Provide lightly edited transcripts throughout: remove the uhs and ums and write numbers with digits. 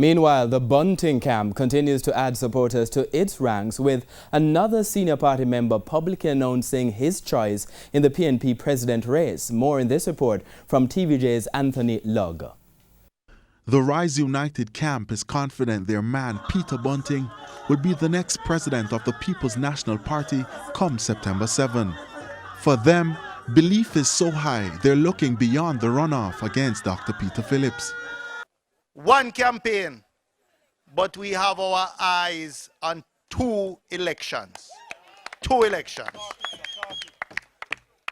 Meanwhile, the Bunting camp continues to add supporters to its ranks, with another senior party member publicly announcing his choice in the PNP president race. More in this report from TVJ's Anthony Lugg. The Rise United camp is confident their man, Peter Bunting, would be the next president of the People's National Party come September 7. For them, belief is so high they're looking beyond the runoff against Dr. Peter Phillips. One campaign, but we have our eyes on two elections. Two elections.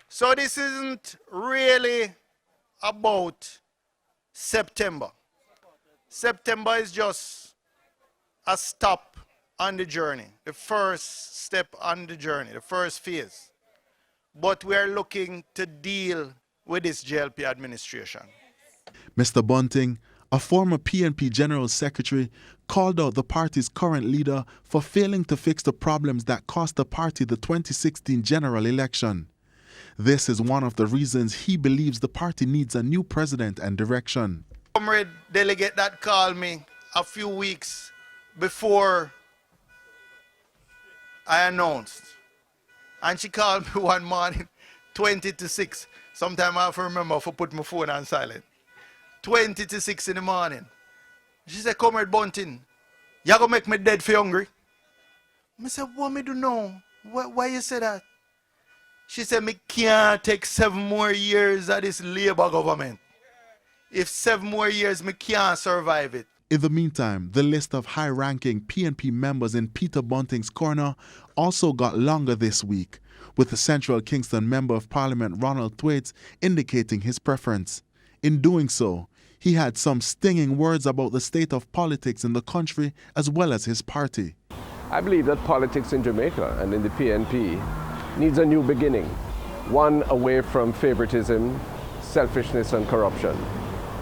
So this isn't really about September. September is just a stop on the journey, the first step on the journey, the first phase. But we are looking to deal with this JLP administration. Mr. Bunting, a former PNP General Secretary, called out the party's current leader for failing to fix the problems that cost the party the 2016 general election. This is one of the reasons he believes the party needs a new president and direction. Comrade delegate that called me a few weeks before I announced. And she called me one morning, 20 to 6. Sometime I have to remember to put my phone on silent. 20 to 6 in the morning. She said, Comrade Bunting, you gonna make me dead for hungry? I said, what me do now? Why you say that? She said, me can't take 7 more years of this Labour government. If 7 more years, me can't survive it. In the meantime, the list of high-ranking PNP members in Peter Bunting's corner also got longer this week, with the Central Kingston Member of Parliament Ronald Thwaites indicating his preference. In doing so, he had some stinging words about the state of politics in the country as well as his party. I believe that politics in Jamaica and in the PNP needs a new beginning, one away from favoritism, selfishness and corruption.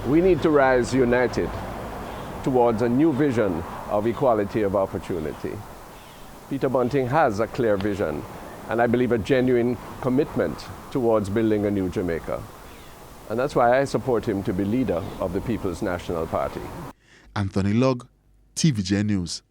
We need to rise united towards a new vision of equality of opportunity. Peter Bunting has a clear vision and I believe a genuine commitment towards building a new Jamaica. And that's why I support him to be leader of the People's National Party. Anthony Lugg, TVJ News.